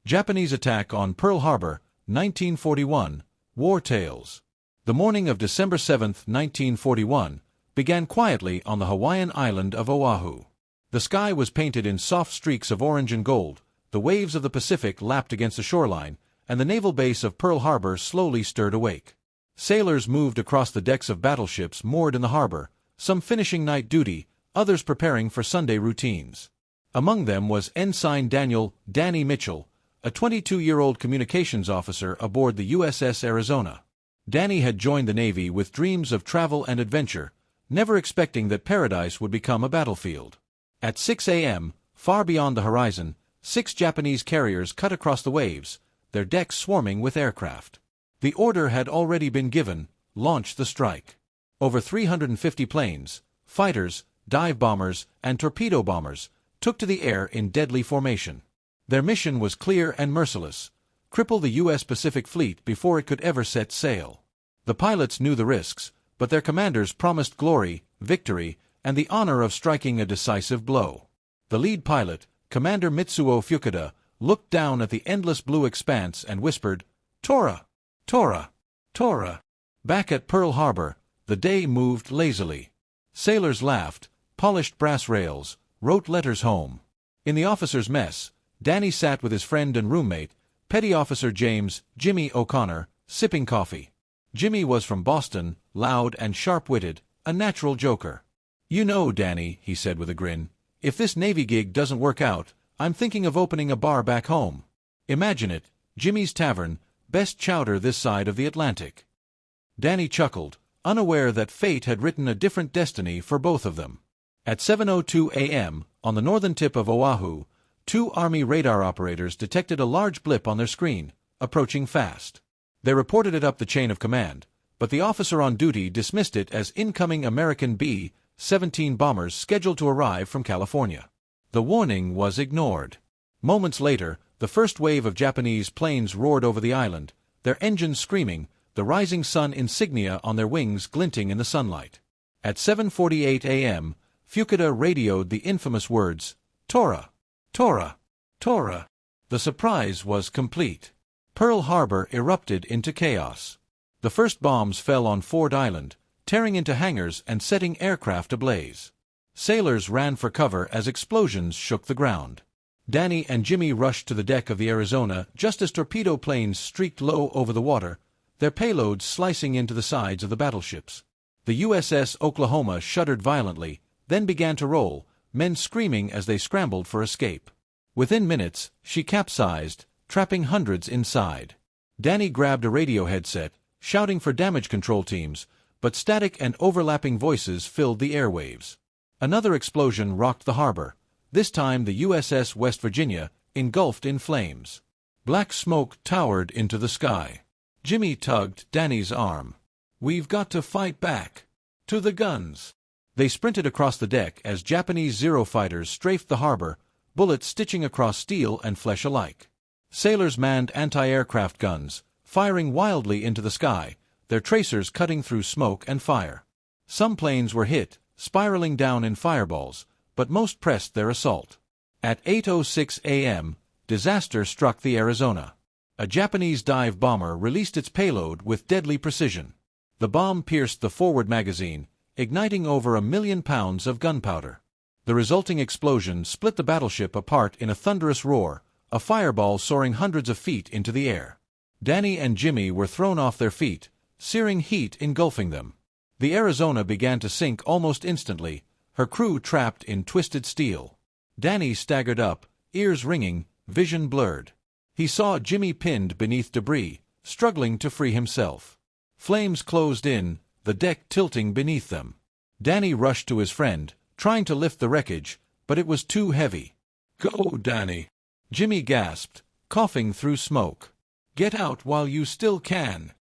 Japanese attack on Pearl Harbor, 1941, War Tales. The morning of December 7, 1941, began quietly on the Hawaiian island of Oahu. The sky was painted in soft streaks of orange and gold, the waves of the Pacific lapped against the shoreline, and the naval base of Pearl Harbor slowly stirred awake. Sailors moved across the decks of battleships moored in the harbor, some finishing night duty, others preparing for Sunday routines. Among them was Ensign Danny Mitchell, a 22-year-old communications officer aboard the USS Arizona. Danny had joined the Navy with dreams of travel and adventure, never expecting that paradise would become a battlefield. At 6 a.m., far beyond the horizon, 6 Japanese carriers cut across the waves, their decks swarming with aircraft. The order had already been given: launch the strike. Over 350 planes, fighters, dive bombers, and torpedo bombers took to the air in deadly formation. Their mission was clear and merciless: cripple the U.S. Pacific Fleet before it could ever set sail. The pilots knew the risks, but their commanders promised glory, victory, and the honor of striking a decisive blow. The lead pilot, Commander Mitsuo Fukuda, looked down at the endless blue expanse and whispered, "Tora! Tora! Tora!" Back at Pearl Harbor, the day moved lazily. Sailors laughed, polished brass rails, wrote letters home. In the officers' mess, Danny sat with his friend and roommate, Petty Officer Jimmy O'Connor, sipping coffee. Jimmy was from Boston, loud and sharp-witted, a natural joker. "You know, Danny," he said with a grin, "if this Navy gig doesn't work out, I'm thinking of opening a bar back home. Imagine it, Jimmy's Tavern, best chowder this side of the Atlantic." Danny chuckled, unaware that fate had written a different destiny for both of them. At 7:02 a.m., on the northern tip of Oahu, 2 Army radar operators detected a large blip on their screen, approaching fast. They reported it up the chain of command, but the officer on duty dismissed it as incoming American B-17 bombers scheduled to arrive from California. The warning was ignored. Moments later, the first wave of Japanese planes roared over the island, their engines screaming, the rising sun insignia on their wings glinting in the sunlight. At 7:48 a.m., Fukuda radioed the infamous words, "Tora! Tora! Tora!" The surprise was complete. Pearl Harbor erupted into chaos. The first bombs fell on Ford Island, tearing into hangars and setting aircraft ablaze. Sailors ran for cover as explosions shook the ground. Danny and Jimmy rushed to the deck of the Arizona just as torpedo planes streaked low over the water, their payloads slicing into the sides of the battleships. The USS Oklahoma shuddered violently, then began to roll, men screaming as they scrambled for escape. Within minutes, she capsized, trapping hundreds inside. Danny grabbed a radio headset, shouting for damage control teams, but static and overlapping voices filled the airwaves. Another explosion rocked the harbor, this time the USS West Virginia, engulfed in flames. Black smoke towered into the sky. Jimmy tugged Danny's arm. "We've got to fight back. To the guns." They sprinted across the deck as Japanese Zero fighters strafed the harbor, bullets stitching across steel and flesh alike. Sailors manned anti-aircraft guns, firing wildly into the sky, their tracers cutting through smoke and fire. Some planes were hit, spiraling down in fireballs, but most pressed their assault. At 8:06 a.m., disaster struck the Arizona. A Japanese dive bomber released its payload with deadly precision. The bomb pierced the forward magazine, igniting over 1 million pounds of gunpowder. The resulting explosion split the battleship apart in a thunderous roar, a fireball soaring hundreds of feet into the air. Danny and Jimmy were thrown off their feet, searing heat engulfing them. The Arizona began to sink almost instantly, her crew trapped in twisted steel. Danny staggered up, ears ringing, vision blurred. He saw Jimmy pinned beneath debris, struggling to free himself. Flames closed in, the deck tilting beneath them. Danny rushed to his friend, trying to lift the wreckage, but it was too heavy. "Go, Danny," Jimmy gasped, coughing through smoke. "Get out while you still can."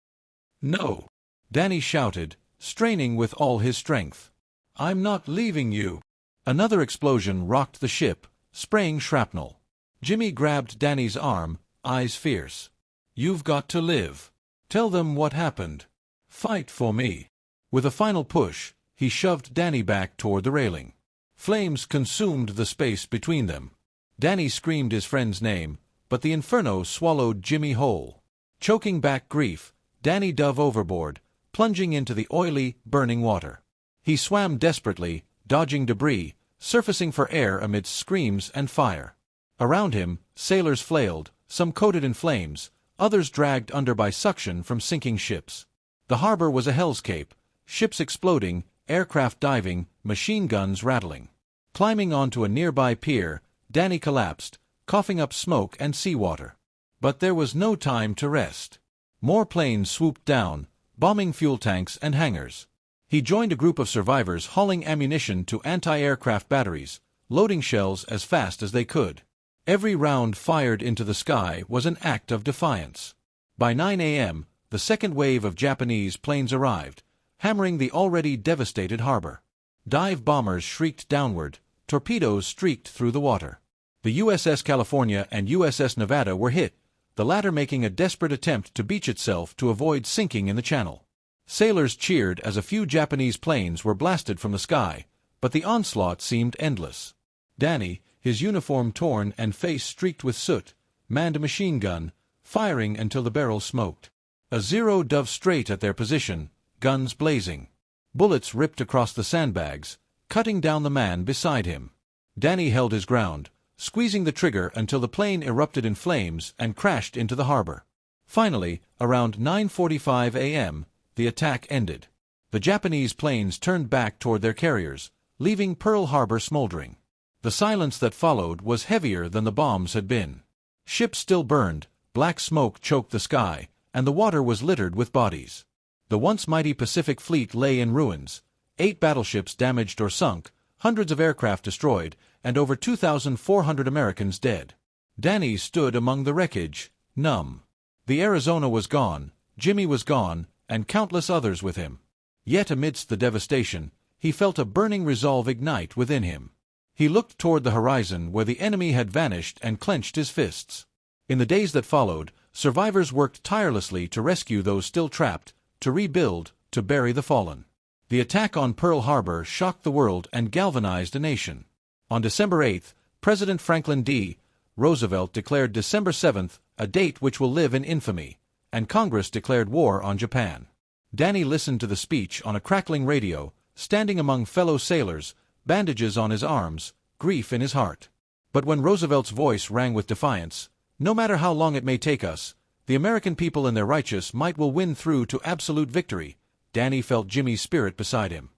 "No," Danny shouted, straining with all his strength. "I'm not leaving you." Another explosion rocked the ship, spraying shrapnel. Jimmy grabbed Danny's arm, eyes fierce. "You've got to live. Tell them what happened. Fight for me." With a final push, he shoved Danny back toward the railing. Flames consumed the space between them. Danny screamed his friend's name, but the inferno swallowed Jimmy whole. Choking back grief, Danny dove overboard, plunging into the oily, burning water. He swam desperately, dodging debris, surfacing for air amidst screams and fire. Around him, sailors flailed, some coated in flames, others dragged under by suction from sinking ships. The harbor was a hellscape, ships exploding, aircraft diving, machine guns rattling. Climbing onto a nearby pier, Danny collapsed, coughing up smoke and seawater. But there was no time to rest. More planes swooped down, bombing fuel tanks and hangars. He joined a group of survivors hauling ammunition to anti-aircraft batteries, loading shells as fast as they could. Every round fired into the sky was an act of defiance. By 9 a.m., the second wave of Japanese planes arrived, hammering the already devastated harbor. Dive bombers shrieked downward, torpedoes streaked through the water. The USS California and USS Nevada were hit, the latter making a desperate attempt to beach itself to avoid sinking in the channel. Sailors cheered as a few Japanese planes were blasted from the sky, but the onslaught seemed endless. Danny, his uniform torn and face streaked with soot, manned a machine gun, firing until the barrel smoked. A Zero dove straight at their position, guns blazing. Bullets ripped across the sandbags, cutting down the man beside him. Danny held his ground, squeezing the trigger until the plane erupted in flames and crashed into the harbor. Finally, around 9:45 a.m., the attack ended. The Japanese planes turned back toward their carriers, leaving Pearl Harbor smoldering. The silence that followed was heavier than the bombs had been. Ships still burned, black smoke choked the sky, and the water was littered with bodies. The once mighty Pacific Fleet lay in ruins, 8 battleships damaged or sunk, hundreds of aircraft destroyed, and over 2,400 Americans dead. Danny stood among the wreckage, numb. The Arizona was gone, Jimmy was gone, and countless others with him. Yet amidst the devastation, he felt a burning resolve ignite within him. He looked toward the horizon where the enemy had vanished and clenched his fists. In the days that followed, survivors worked tirelessly to rescue those still trapped, to rebuild, to bury the fallen. The attack on Pearl Harbor shocked the world and galvanized a nation. On December 8, President Franklin D. Roosevelt declared December 7 a date which will live in infamy, and Congress declared war on Japan. Danny listened to the speech on a crackling radio, standing among fellow sailors, bandages on his arms, grief in his heart. But when Roosevelt's voice rang with defiance, "No matter how long it may take us, the American people in their righteous might will win through to absolute victory," Danny felt Jimmy's spirit beside him.